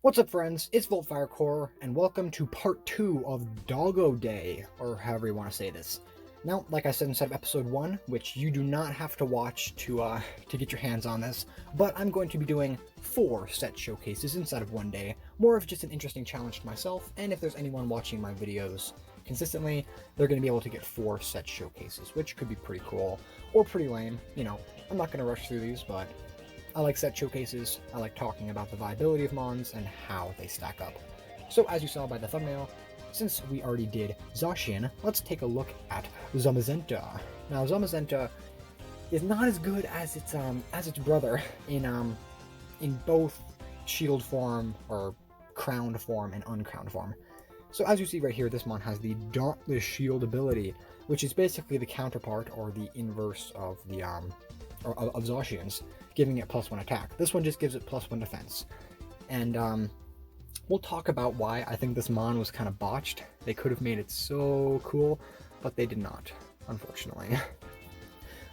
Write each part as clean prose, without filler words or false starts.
What's up, friends? It's Firecore, and welcome to part 2 of Doggo Day, or however you want to say this. Now, like I said inside of episode 1, which you do not have to watch to get your hands on this, but I'm going to be doing 4 set showcases inside of one day, more of just an interesting challenge to myself, and if there's anyone watching my videos consistently, they're going to be able to get 4 set showcases, which could be pretty cool, or pretty lame. You know, I'm not going to rush through these, but I like set showcases, I like talking about the viability of mons and how they stack up. So as you saw by the thumbnail, since we already did Zacian, let's take a look at Zamazenta. Now Zamazenta is not as good as its brother in both shield form or crowned form and uncrowned form. So as you see right here, this mon has the Dauntless Shield ability, which is basically the counterpart or the inverse of the of Zacian's, giving it +1 attack. This one just gives it +1 defense. And we'll talk about why I think this mon was kind of botched. They could have made it so cool, but they did not, unfortunately.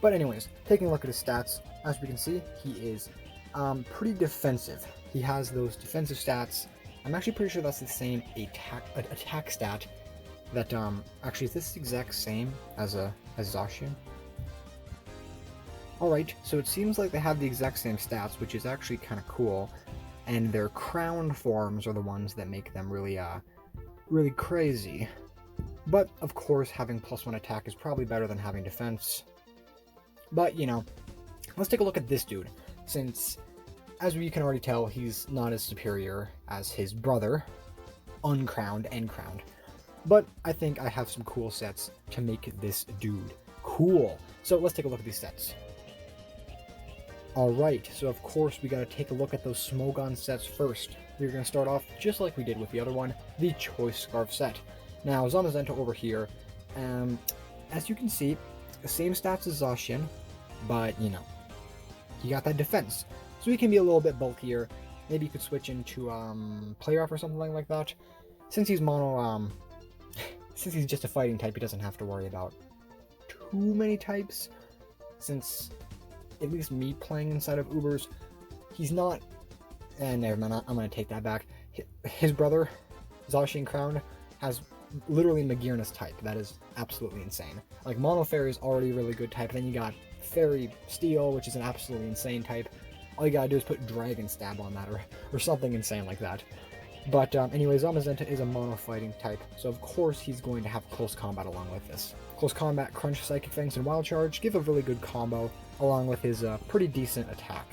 But anyways, taking a look at his stats, as we can see, he is pretty defensive. He has those defensive stats. I'm actually pretty sure that's the same attack stat that actually is this the exact same as Zacian? Alright, so it seems like they have the exact same stats, which is actually kind of cool, and their crowned forms are the ones that make them really crazy. But, of course, having +1 attack is probably better than having defense. But, you know, let's take a look at this dude, since, as we can already tell, he's not as superior as his brother, uncrowned and crowned. But I think I have some cool sets to make this dude cool. So let's take a look at these sets. Alright, so of course we gotta take a look at those Smogon sets first. We're gonna start off just like we did with the other one, the Choice Scarf set. Now, Zamazenta over here, as you can see, the same stats as Zacian, but, you know, he got that defense. So he can be a little bit bulkier. Maybe you could switch into Play Rough or something like that. Since he's mono, since he's just a fighting type, he doesn't have to worry about too many types, since at least me playing inside of Ubers, he's not, and never mind, I'm going to take that back. His brother, Zacian Crown, has literally Magirna's type. That is absolutely insane. Like, Mono Fairy is already a really good type, then you got Fairy Steel, which is an absolutely insane type. All you gotta do is put Dragon Stab on that, or something insane like that. But anyway, Zamazenta is a mono fighting type, so of course he's going to have close combat along with this. Close combat, Crunch, Psychic Fangs, and Wild Charge give a really good combo, along with his pretty decent attack.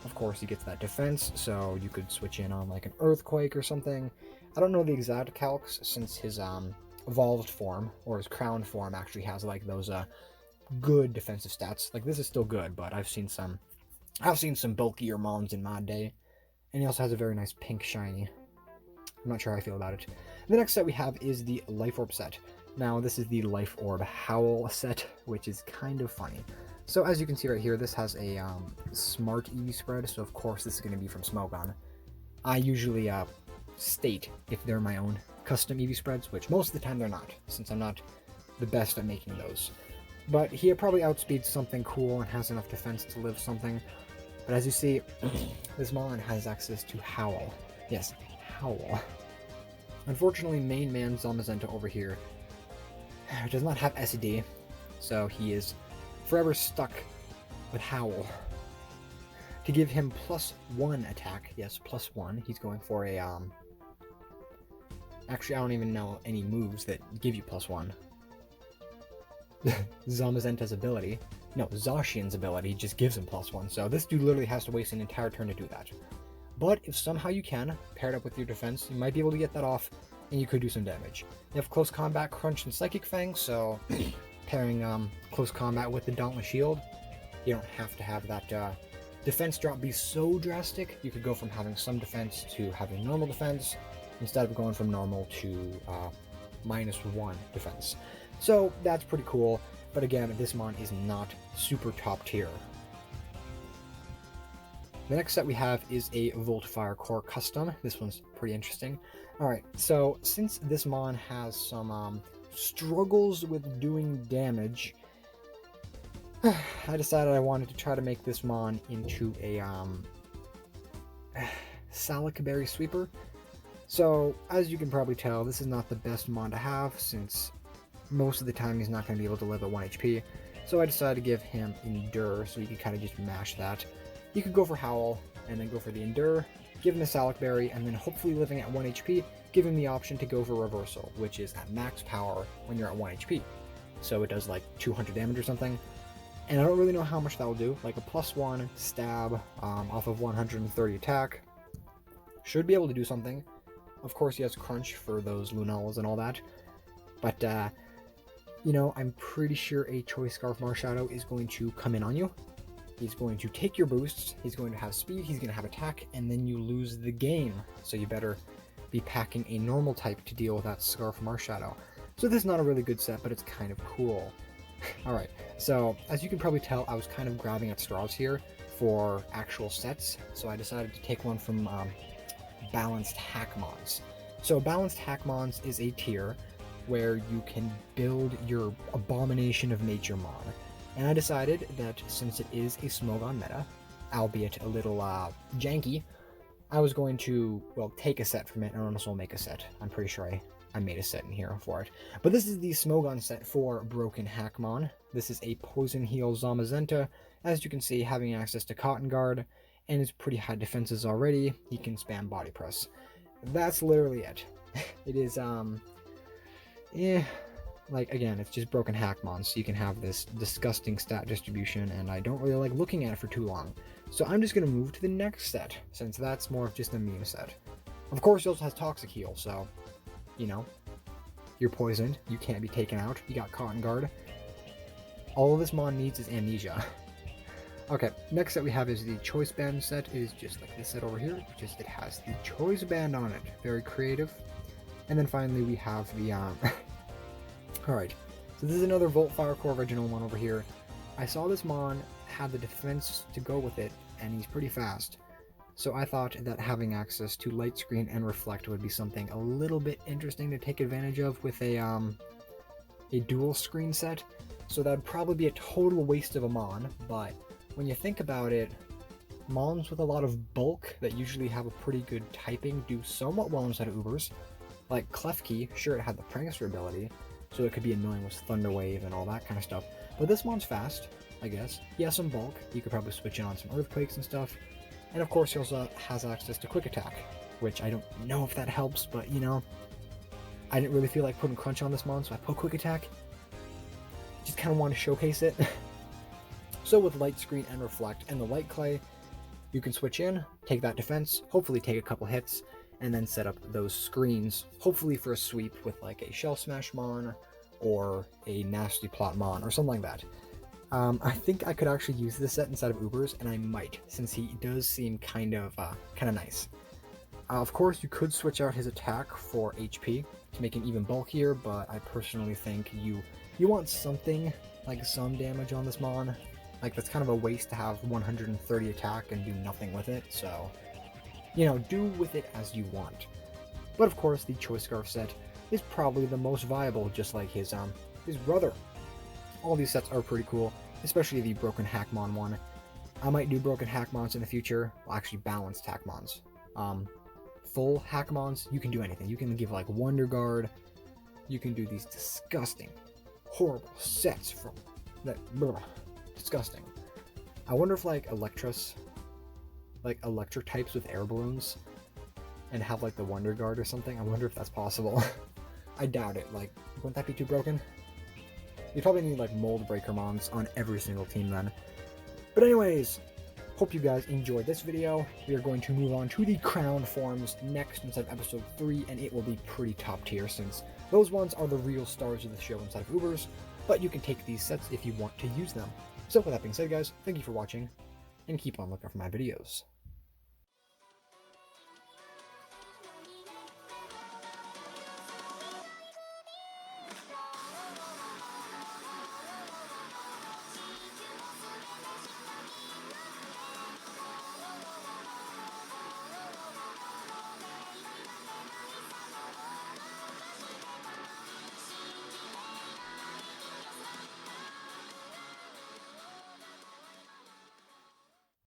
Of course, he gets that defense, so you could switch in on like an Earthquake or something. I don't know the exact calcs, since his evolved form, or his crowned form, actually has like those good defensive stats. Like, this is still good, but I've seen some bulkier mons in my day. And he also has a very nice pink shiny. I'm not sure how I feel about it. The next set we have is the Life Orb set. Now, this is the Life Orb Howl set, which is kind of funny. So as you can see right here, this has a smart EV spread, so of course this is going to be from Smogon. I usually state if they're my own custom EV spreads, which most of the time they're not, since I'm not the best at making those. But he probably outspeeds something cool and has enough defense to live something. But as you see, this mon has access to Howl. Yes, Howl. Unfortunately, main man Zamazenta over here does not have SED, so he is forever stuck with Howl. To give him +1 attack, yes, +1, he's going for a, actually I don't even know any moves that give you +1. Zamazenta's ability, no, Zacian's ability just gives him +1, so this dude literally has to waste an entire turn to do that. But if somehow you can, pair it up with your defense, you might be able to get that off, and you could do some damage. You have Close Combat, Crunch, and Psychic Fang, so pairing Close Combat with the Dauntless Shield, you don't have to have that defense drop be so drastic. You could go from having some defense to having normal defense, instead of going from normal to -1 defense. So that's pretty cool, but again, this mon is not super top tier. The next set we have is a Voltfire Core Custom. This one's pretty interesting. Alright, so since this mon has some struggles with doing damage, I decided I wanted to try to make this mon into a Salic Berry Sweeper. So, as you can probably tell, this is not the best mon to have, since most of the time he's not going to be able to live at 1 HP. So I decided to give him Endure, so you can kind of just mash that. You could go for Howl, and then go for the Endure, give him a Salic Berry, and then hopefully living at 1 HP, give him the option to go for Reversal, which is at max power when you're at 1 HP. So it does like 200 damage or something. And I don't really know how much that will do, like a +1 stab off of 130 attack. Should be able to do something. Of course he has Crunch for those Lunels and all that. But, you know, I'm pretty sure a Choice Scarf Marshadow is going to come in on you. He's going to take your boosts, he's going to have speed, he's going to have attack, and then you lose the game. So you better be packing a normal type to deal with that Scarf Marshadow. So this is not a really good set, but it's kind of cool. Alright, so as you can probably tell, I was kind of grabbing at straws here for actual sets, so I decided to take one from Balanced Hackmons. So Balanced Hackmons is a tier where you can build your Abomination of Nature mon. And I decided that since it is a Smogon meta, albeit a little janky, I was going to, well, take a set from it and also make a set. I'm pretty sure I made a set in here for it. But this is the Smogon set for Broken Hackmon. This is a Poison Heal Zamazenta. As you can see, having access to Cotton Guard, and his pretty high defenses already, he can spam Body Press. That's literally it. It is, like, again, it's just Broken Hackmon, so you can have this disgusting stat distribution, and I don't really like looking at it for too long. So I'm just going to move to the next set, since that's more of just a meme set. Of course, he also has Toxic Heal, so, you know, you're poisoned, you can't be taken out, you got Cotton Guard. All this mon needs is Amnesia. Okay, next set we have is the Choice Band set. It is just like this set over here, just it has the Choice Band on it. Very creative. And then finally we have the, Alright, so this is another Volt Fire Core original one over here. I saw this mon had the defense to go with it, and he's pretty fast. So I thought that having access to Light Screen and Reflect would be something a little bit interesting to take advantage of with a dual screen set. So that would probably be a total waste of a mon, but when you think about it, mons with a lot of bulk that usually have a pretty good typing do somewhat well inside of Ubers. Like Klefki, sure, it had the Prankster ability, so it could be annoying with Thunder Wave and all that kind of stuff. But this mon's fast, I guess. He has some bulk, you could probably switch in on some Earthquakes and stuff. And of course he also has access to Quick Attack, which I don't know if that helps, but you know, I didn't really feel like putting Crunch on this mon, so I put Quick Attack. Just kind of want to showcase it. So with Light Screen and Reflect and the Light Clay, you can switch in, take that defense, hopefully take a couple hits, and then set up those screens, hopefully for a sweep with like a Shell Smash mon or a Nasty Plot mon or something like that. I think I could actually use this set inside of Ubers, and I might, since he does seem kind of nice. Of course, you could switch out his attack for HP to make him even bulkier, but I personally think you want something, like some damage on this mon. Like, that's kind of a waste to have 130 attack and do nothing with it, so, you know, do with it as you want. But of course, the Choice Scarf set is probably the most viable, just like his brother. All these sets are pretty cool, especially the Broken Hackmon one. I might do Broken Hackmons in the future, well, actually Balanced Hackmons. Full Hackmons, you can do anything. You can give like Wonder Guard, you can do these disgusting, horrible sets from that, disgusting. I wonder if like Electros, like electric types with air balloons, and have like the Wonder Guard or something. I wonder if that's possible. I doubt it. Like, wouldn't that be too broken? You probably need like Mold Breaker mons on every single team then. But anyways, hope you guys enjoyed this video. We are going to move on to the Crown forms next inside of episode 3, and it will be pretty top tier since those ones are the real stars of the show inside of Ubers, but you can take these sets if you want to use them. So with that being said guys, thank you for watching, and keep on looking for my videos.